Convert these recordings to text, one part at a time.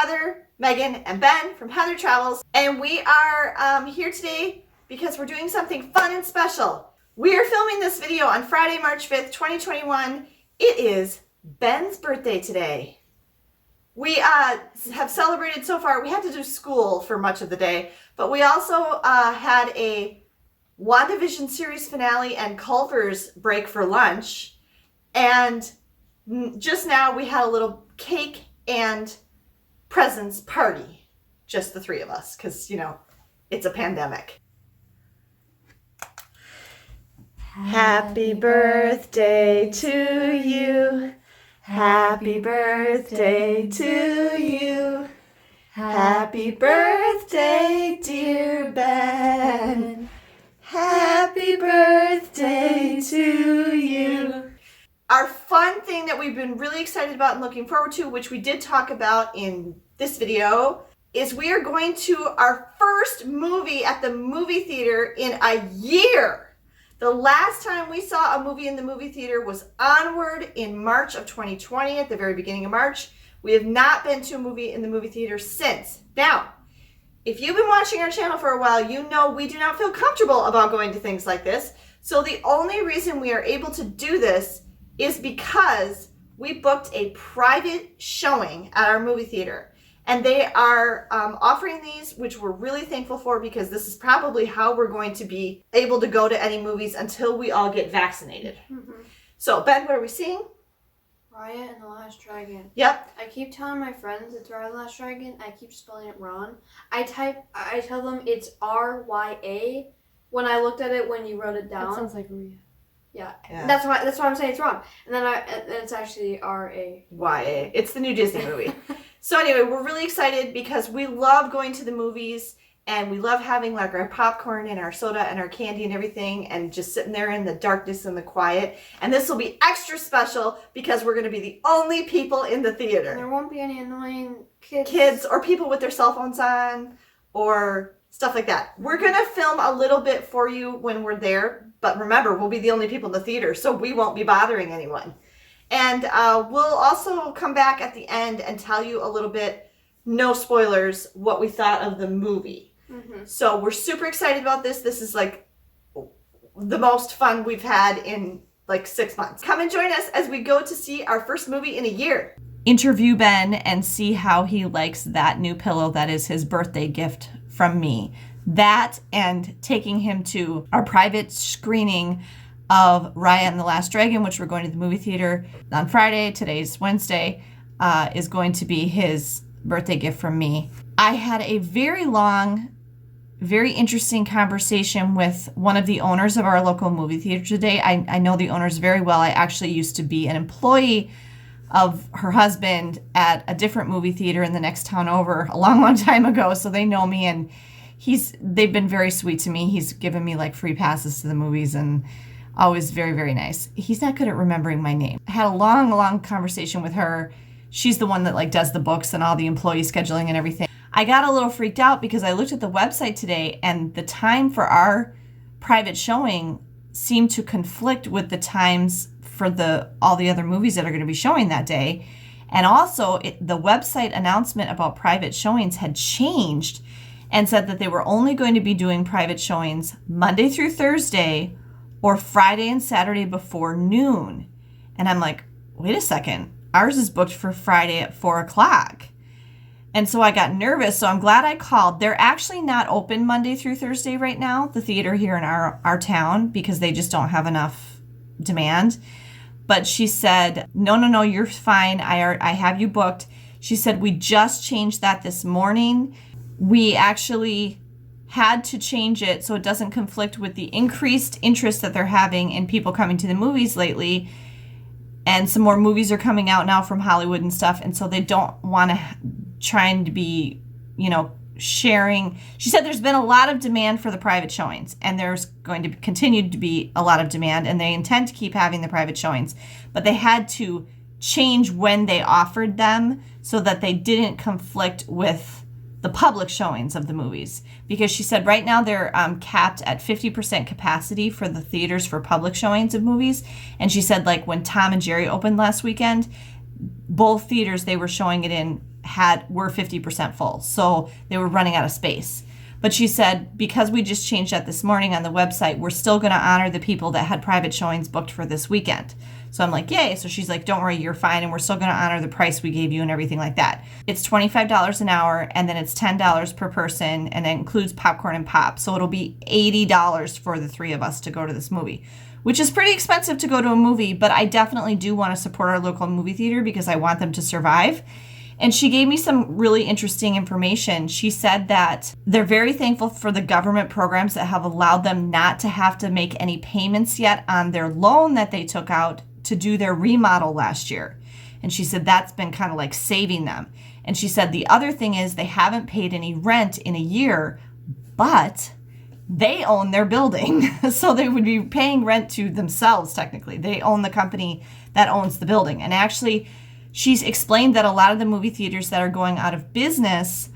Heather, Megan, and Ben from Heather Travels, and we are here today because we're doing something fun and special. We are filming this video on Friday, March 5th, 2021. It is Ben's birthday today. We have celebrated so far. We had to do school for much of the day, but we also had a WandaVision series finale and Culver's break for lunch. And just now we had a little cake and presents party. Just the three of us, because, you know, it's a pandemic. Happy birthday to you. Happy birthday to you. Happy birthday, dear Ben. Happy birthday to you. Our fun thing that we've been really excited about and looking forward to, which we did talk about in this video, is we are going to our first movie at the movie theater in a year. The last time we saw a movie in the movie theater was Onward in March of 2020, at the very beginning of March. We have not been to a movie in the movie theater since. Now, if you've been watching our channel for a while, you know we do not feel comfortable about going to things like this. So the only reason we are able to do this is because we booked a private showing at our movie theater. And they are offering these, which we're really thankful for, because this is probably how we're going to be able to go to any movies until we all get vaccinated. Mm-hmm. So, Ben, what are we seeing? Raya and the Last Dragon. Yep. I keep telling my friends it's Raya the Last Dragon. I keep spelling it wrong. I tell them it's R-Y-A. When I looked at it when you wrote it down. That sounds like Rhea. Yeah. That's why I'm saying it's wrong. And then it's actually R-A-Y-A. It's the new Disney movie. So anyway, we're really excited because we love going to the movies and we love having like our popcorn and our soda and our candy and everything and just sitting there in the darkness and the quiet. And this will be extra special because we're going to be the only people in the theater. And there won't be any annoying kids. Kids or people with their cell phones on or stuff like that. We're going to film a little bit for you when we're there. But remember, we'll be the only people in the theater, so we won't be bothering anyone. And we'll also come back at the end and tell you a little bit, no spoilers, what we thought of the movie. Mm-hmm. So we're super excited about this. This is like the most fun we've had in like 6 months. Come and join us as we go to see our first movie in a year. Interview Ben and see how he likes that new pillow that is his birthday gift from me. That and taking him to our private screening of Raya and the Last Dragon, which we're going to the movie theater on Friday. Today's Wednesday, is going to be his birthday gift from me. I had a very long, very interesting conversation with one of the owners of our local movie theater today. I know the owners very well. I actually used to be an employee of her husband at a different movie theater in the next town over a long, long time ago. So they know me, and they've been very sweet to me. He's given me like free passes to the movies and always very, very nice. He's not good at remembering my name. I had a long, long conversation with her. She's the one that like does the books and all the employee scheduling and everything. I got a little freaked out because I looked at the website today and the time for our private showing seemed to conflict with the times for all the other movies that are going to be showing that day. And also the website announcement about private showings had changed and said that they were only going to be doing private showings Monday through Thursday or Friday and Saturday before noon. And I'm like, wait a second, ours is booked for Friday at 4:00. And so I got nervous, so I'm glad I called. They're actually not open Monday through Thursday right now, the theater here in our town, because they just don't have enough demand. But she said, no, you're fine. I have you booked. She said, we just changed that this morning. We actually had to change it so it doesn't conflict with the increased interest that they're having in people coming to the movies lately. And some more movies are coming out now from Hollywood and stuff. And so they don't want to trying to be, sharing. She said there's been a lot of demand for the private showings and there's going to continue to be a lot of demand and they intend to keep having the private showings. But they had to change when they offered them so that they didn't conflict with the public showings of the movies, because she said right now they're capped at 50% capacity for the theaters for public showings of movies. And she said like when Tom and Jerry opened last weekend, both theaters they were showing it in were 50% full. So they were running out of space. But she said, because we just changed that this morning on the website, we're still going to honor the people that had private showings booked for this weekend. So I'm like, yay. So she's like, don't worry, you're fine. And we're still going to honor the price we gave you and everything like that. It's $25 an hour, and then it's $10 per person, and it includes popcorn and pop. So it'll be $80 for the three of us to go to this movie, which is pretty expensive to go to a movie. But I definitely do want to support our local movie theater because I want them to survive. And she gave me some really interesting information. She said that they're very thankful for the government programs that have allowed them not to have to make any payments yet on their loan that they took out to do their remodel last year. And she said that's been kind of like saving them. And she said the other thing is they haven't paid any rent in a year, but they own their building. So they would be paying rent to themselves technically. They own the company that owns the building. And actually, she's explained that a lot of the movie theaters that are going out of business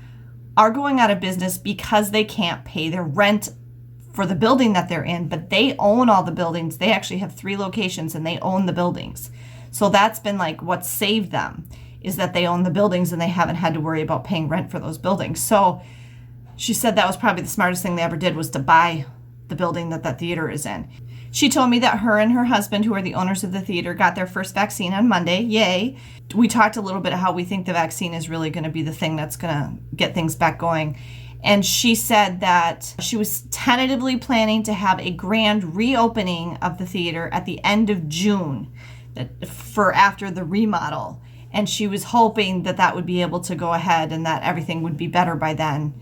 are going out of business because they can't pay their rent for the building that they're in, but they own all the buildings. They actually have 3 locations and they own the buildings. So that's been like what saved them, is that they own the buildings and they haven't had to worry about paying rent for those buildings. So she said that was probably the smartest thing they ever did, was to buy the building that theater is in. She told me that her and her husband, who are the owners of the theater, got their first vaccine on Monday. Yay. We talked a little bit how we think the vaccine is really going to be the thing that's going to get things back going. And she said that she was tentatively planning to have a grand reopening of the theater at the end of June for after the remodel. And she was hoping that that would be able to go ahead and that everything would be better by then.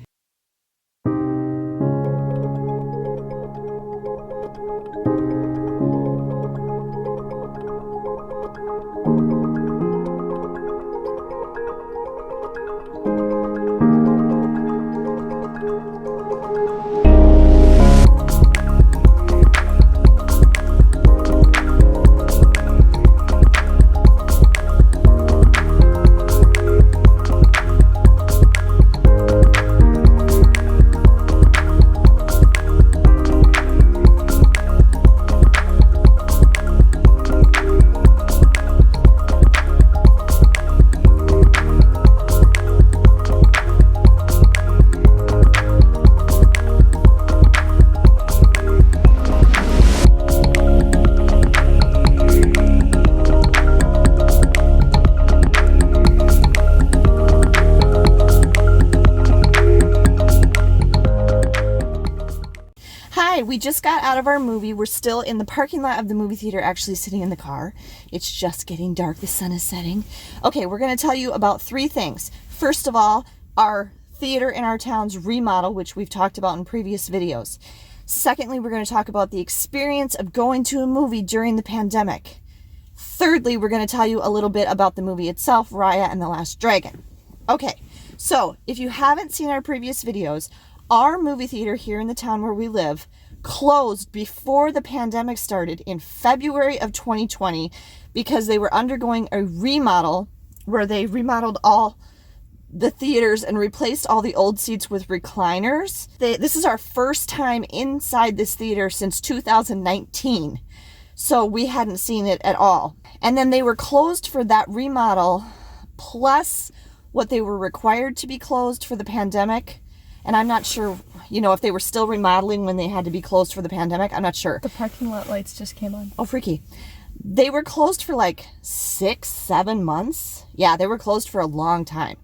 We just got out of our movie. We're still in the parking lot of the movie theater, actually sitting in the car. It's just getting dark. The sun is setting. Okay, we're going to tell you about 3 things. First of all, our theater in our town's remodel, which we've talked about in previous videos. Secondly, we're going to talk about the experience of going to a movie during the pandemic. Thirdly, we're going to tell you a little bit about the movie itself, Raya and the Last Dragon. Okay, so if you haven't seen our previous videos, our movie theater here in the town where we live closed before the pandemic started in February of 2020 because they were undergoing a remodel where they remodeled all the theaters and replaced all the old seats with recliners. This is our first time inside this theater since 2019. So we hadn't seen it at all. And then they were closed for that remodel, plus what they were required to be closed for the pandemic. And I'm not sure, if they were still remodeling when they had to be closed for the pandemic. I'm not sure. The parking lot lights just came on. Oh, freaky. They were closed for like 6-7 months. Yeah, they were closed for a long time.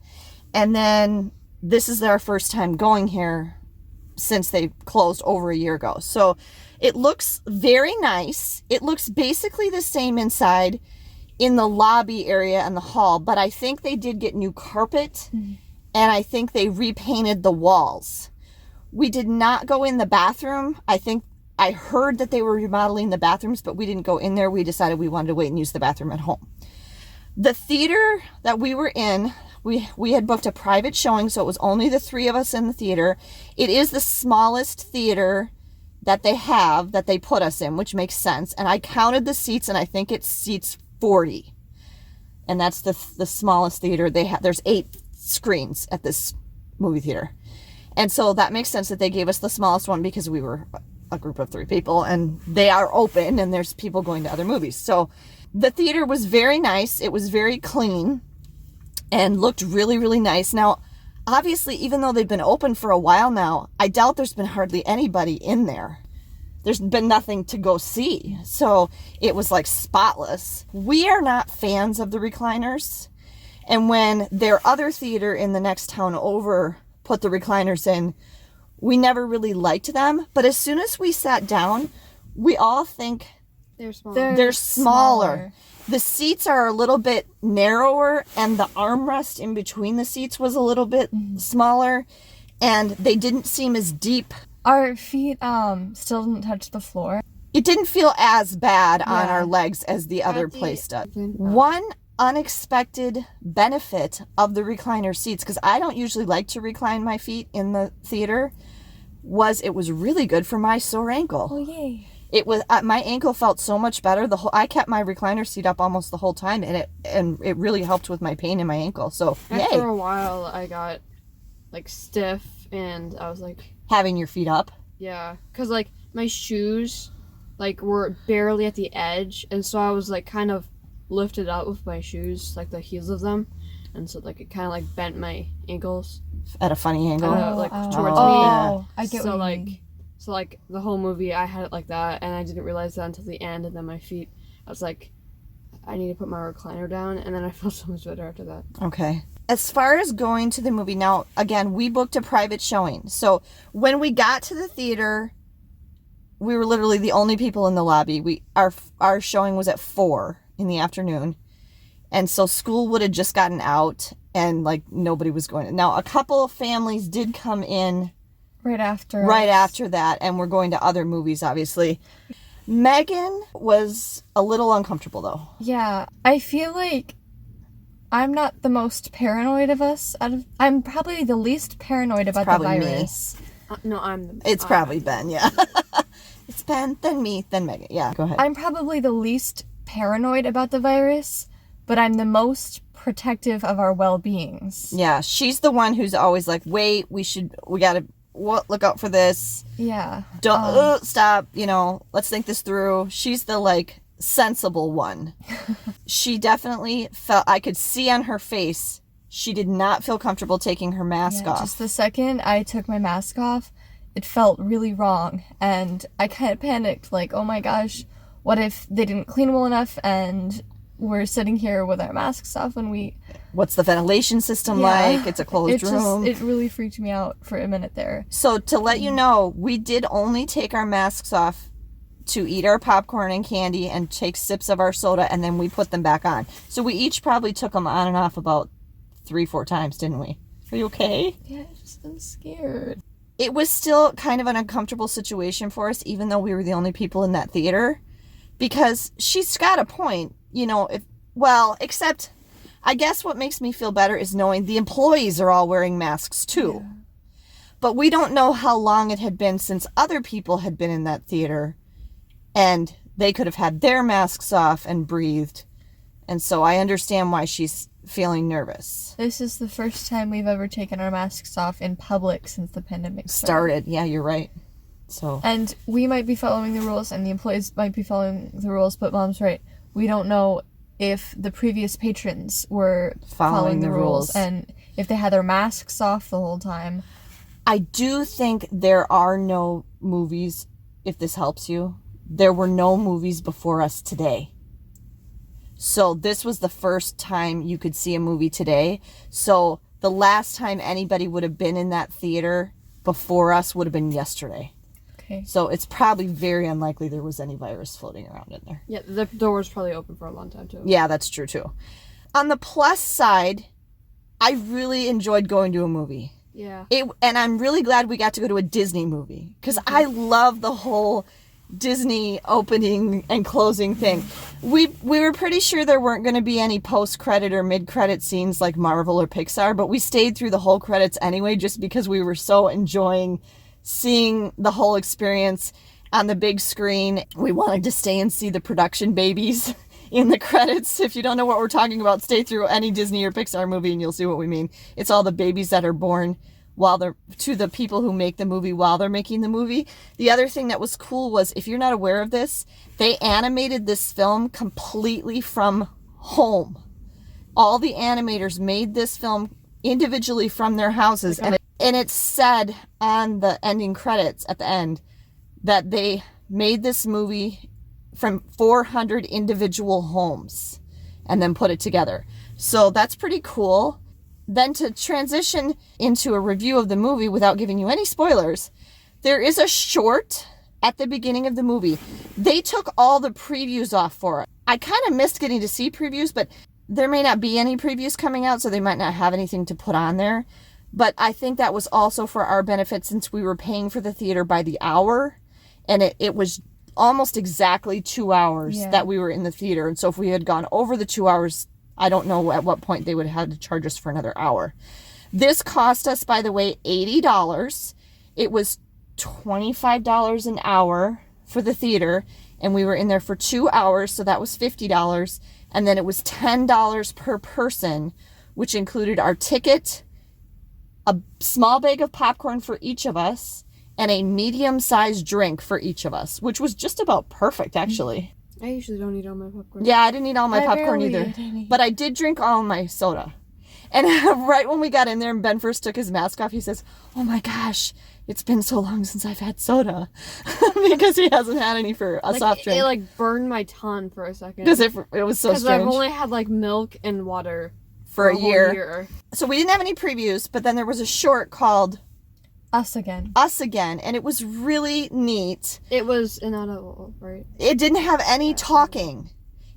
And then this is our first time going here since they closed over a year ago. So it looks very nice. It looks basically the same inside in the lobby area and the hall, but I think they did get new carpet. Mm-hmm. And I think they repainted the walls. We did not go in the bathroom. I heard that they were remodeling the bathrooms, but we didn't go in there. We decided we wanted to wait and use the bathroom at home. The theater that we were in, we had booked a private showing, so it was only the 3 of us in the theater. It is the smallest theater that they have, that they put us in, which makes sense. And I counted the seats, and I think it seats 40. And that's the smallest theater they have. There's 8 screens at this movie theater. And so that makes sense that they gave us the smallest one because we were a group of 3 people and they are open and there's people going to other movies. So the theater was very nice. It was very clean. and looked really, really nice. Now, obviously, even though they've been open for a while now, I doubt there's been hardly anybody in there. There's been nothing to go see. So it was like spotless. We are not fans of the recliners. And when their other theater in the next town over put the recliners in, we never really liked them. But as soon as we sat down, we all think They're small. they're smaller. The seats are a little bit narrower, and the armrest in between the seats was a little bit smaller, and they didn't seem as deep. Our feet still didn't touch the floor. It didn't feel as bad on our legs as the other place did. One unexpected benefit of the recliner seats, because I don't usually like to recline my feet in the theater, was it was really good for my sore ankle. Oh, yay. It was my ankle felt so much better. I kept my recliner seat up almost the whole time, and it really helped with my pain in my ankle. So After yay, a while, I got like stiff, and I was like, having your feet up. yeah, because like my shoes like were barely at the edge, and so I was like kind of lifted up with my shoes, like the heels of them, and so like it kind of like bent my ankles At a funny angle. like towards me. Oh, I get So what you like, mean. so like the whole movie, I had it like that, and I didn't realize that until the end. And then my feet, I was like, I need to put my recliner down, and then I felt so much better after that. Okay. As far as going to the movie, now, again, we booked a private showing. So when we got to the theater, we were literally the only people in the lobby. Our showing was at 4 in the afternoon. And so school would have just gotten out, and like nobody was going. Now, a couple of families did come in Right after that, and we're going to other movies, obviously. Megan was a little uncomfortable, though. Yeah, I feel like I'm not the most paranoid of us. I'm probably the least paranoid about the probably me. virus. No, I'm. It's probably Ben, yeah. It's Ben, then me, then Megan. Yeah, go ahead. I'm probably the least paranoid about the virus, but I'm the most protective of our well-beings. Yeah, she's the one who's always like, wait, we gotta look out for this. Yeah. Don't, stop, let's think this through. She's the like sensible one. She definitely felt, I could see on her face, she did not feel comfortable taking her mask off. Just the second I took my mask off, it felt really wrong, and I kind of panicked, like, oh my gosh, what if they didn't clean well enough and we're sitting here with our masks off when we... What's the ventilation system like? It's a closed room. It really freaked me out for a minute there. So to let you know, we did only take our masks off to eat our popcorn and candy and take sips of our soda, and then we put them back on. So we each probably took them on and off about 3-4 times, didn't we? Are you okay? Yeah, I'm scared. It was still kind of an uncomfortable situation for us, even though we were the only people in that theater, because she's got a point, except I guess what makes me feel better is knowing the employees are all wearing masks too. Yeah. But we don't know how long it had been since other people had been in that theater, and they could have had their masks off and breathed. And so I understand why she's feeling nervous. This is the first time we've ever taken our masks off in public since the pandemic started. Yeah, you're right. So. And we might be following the rules, and the employees might be following the rules, but Mom's right. We don't know if the previous patrons were following the rules and if they had their masks off the whole time. I do think there are no movies, if this helps you. There were no movies before us today. So this was the first time you could see a movie today. So the last time anybody would have been in that theater before us would have been yesterday. Okay. So it's probably very unlikely there was any virus floating around in there. Yeah, the door was probably open for a long time too. Yeah, that's true too. On the plus side, I really enjoyed going to a movie. Yeah. And I'm really glad we got to go to a Disney movie, because I love the whole Disney opening and closing thing. We were pretty sure there weren't going to be any post-credit or mid-credit scenes like Marvel or Pixar, but we stayed through the whole credits anyway, just because we were so enjoying seeing the whole experience on the big screen. We wanted to stay and see the production babies in the credits. If you don't know what we're talking about, stay through any Disney or Pixar movie and you'll see what we mean. It's all the babies that are born to the people who make the movie while they're making the movie. The other thing that was cool was, if you're not aware of this, they animated this film completely from home. all the animators made this film individually from their houses, and it said on the ending credits at the end that they made this movie from 400 individual homes and then put it together. So that's pretty cool. Then to transition into a review of the movie without giving you any spoilers, there is a short at the beginning of the movie. They took all the previews off for it. I kind of missed getting to see previews, but there may not be any previews coming out, so they might not have anything to put on there. But I think that was also for our benefit since we were paying for the theater by the hour, and it was almost exactly 2 hours that we were in the theater. And so if we had gone over the 2 hours, I don't know at what point they would have had to charge us for another hour. This cost us, by the way, $80. It was $25 an hour for the theater, and we were in there for 2 hours, so that was $50. And then it was $10 per person, which included our ticket, a small bag of popcorn for each of us, and a medium-sized drink for each of us, which was just about perfect, actually. I usually don't eat all my popcorn. Yeah, I didn't eat all my popcorn either. But I did drink all my soda. And right when we got in there and Ben first took his mask off, he says, "Oh my gosh, it's been so long since I've had soda." Because he hasn't had any for a soft drink. It burned my tongue for a second. Because it was so strange. Because I've only had milk and water for a whole year. So we didn't have any previews, but then there was a short called Us Again. Us Again, and it was really neat. It was inaudible, right? It didn't have any talking.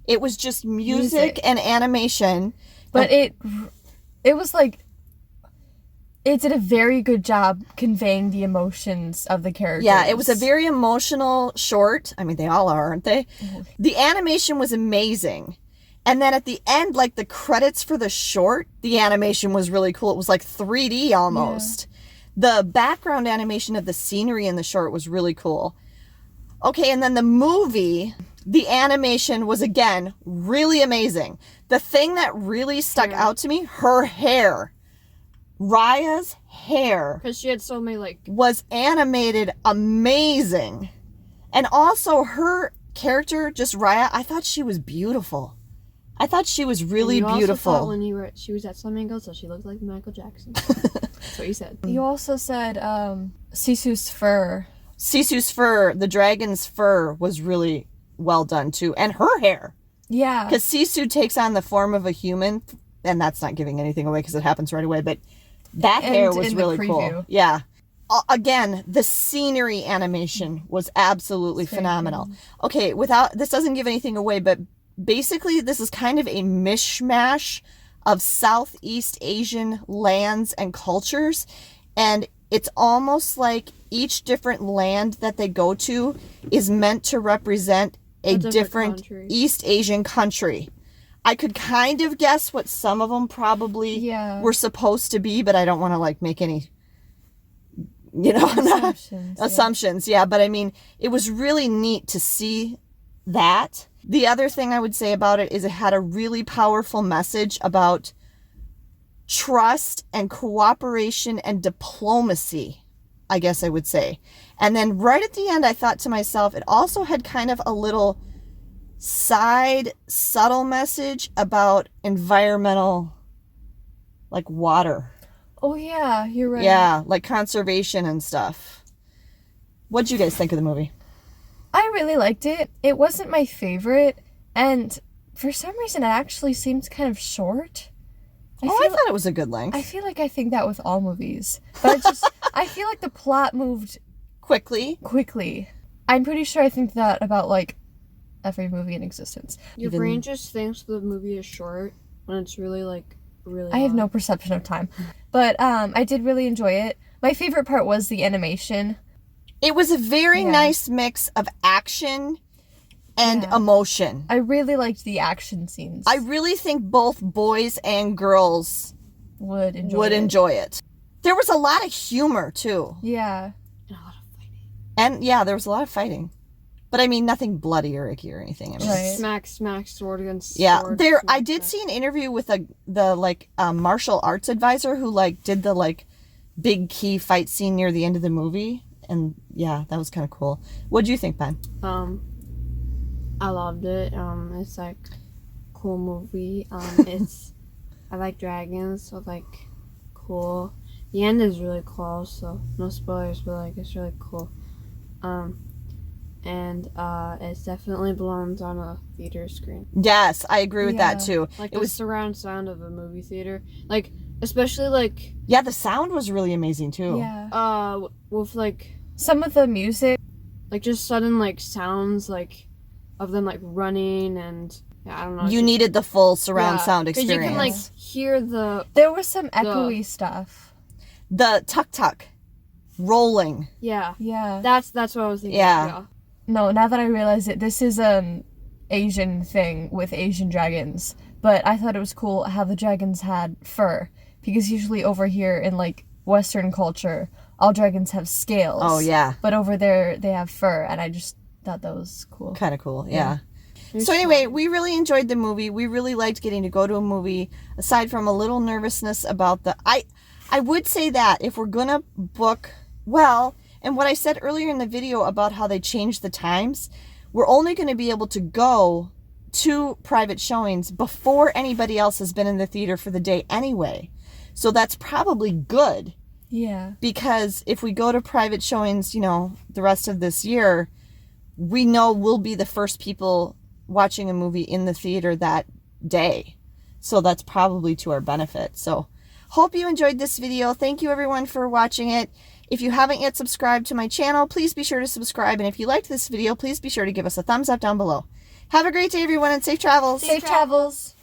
It was just music and animation. But it was it did a very good job conveying the emotions of the characters. Yeah, it was a very emotional short. I mean, they all are, aren't they? The animation was amazing. And then at the end, the credits for the short, the animation was really cool. It was like 3D almost. Yeah. The background animation of the scenery in the short was really cool. Okay, and then the movie, the animation was, again, really amazing. The thing that really stuck out to me, her hair. Raya's hair. Because she had so many, was animated amazing. And also her character, just Raya, I thought she was beautiful. I thought she was really beautiful. Also thought when she was at Flamingo, so she looked like Michael Jackson. That's what you said. You also said Sisu's fur. Sisu's fur, the dragon's fur, was really well done too. And her hair. Yeah. Because Sisu takes on the form of a human, and that's not giving anything away because it happens right away, but that hair was really cool. Yeah. Again, the scenery animation was absolutely phenomenal. Okay, this doesn't give anything away, but basically this is kind of a mishmash of Southeast Asian lands and cultures, and it's almost like each different land that they go to is meant to represent a different East Asian country. I could kind of guess what some of them probably were supposed to be, but I don't want to make any, assumptions. Yeah, but I mean, it was really neat to see that. The other thing I would say about it is it had a really powerful message about trust and cooperation and diplomacy, I guess I would say. And then right at the end, I thought to myself, it also had kind of a little side subtle message about environmental, water. Oh yeah, you're right. Yeah, conservation and stuff. What'd you guys think of the movie? I really liked it. It wasn't my favorite, and for some reason it actually seems kind of short. I thought it was a good length. I feel like I think that with all movies. But I feel like the plot moved quickly. I'm pretty sure I think that about every movie in existence. Your brain just thinks the movie is short when it's really really I have no perception of time. But I did really enjoy it. My favorite part was the animation. It was a very nice mix of action and emotion. I really liked the action scenes. I really think both boys and girls would enjoy it. There was a lot of humor too. Yeah. And a lot of fighting. And there was a lot of fighting. But I mean, nothing bloody or icky or anything. I mean, smack, sword against sword. I did see an interview with the martial arts advisor who did the big key fight scene near the end of the movie, and that was kind of cool. What do you think, Ben? I loved it. It's cool movie. It's I like dragons, so like cool. The end is really cool, so no spoilers, but like it's really cool. And it definitely belongs on a theater screen. Yes, I agree with that Yeah. too. Like It the was surround sound of a movie theater. Like especially like yeah, the sound was really amazing too. Yeah. with like Some of the music. just sudden like sounds like of them like running and I don't know. You needed the full surround sound 'cause experience. you can like hear the There was some echoey stuff. The tuk-tuk rolling. yeah. Yeah. That's what I was thinking. Yeah. No, now that I realize it, this is an Asian thing with Asian dragons. But I thought it was cool how the dragons had fur. Because usually over here in like Western culture, all dragons have scales. Oh yeah. But over there they have fur, and I just thought that was cool. Kind of cool, yeah. So anyway, we really enjoyed the movie. We really liked getting to go to a movie, aside from a little nervousness about the... I would say that if we're going to book... Well, and what I said earlier in the video about how they changed the times, we're only going to be able to go to private showings before anybody else has been in the theater for the day anyway. So that's probably good. Yeah. Because if we go to private showings, the rest of this year, we know we'll be the first people watching a movie in the theater that day. So that's probably to our benefit. So hope you enjoyed this video. Thank you everyone for watching it. If you haven't yet subscribed to my channel, please be sure to subscribe. And if you liked this video, please be sure to give us a thumbs up down below. Have a great day everyone and safe travels. Safe travels.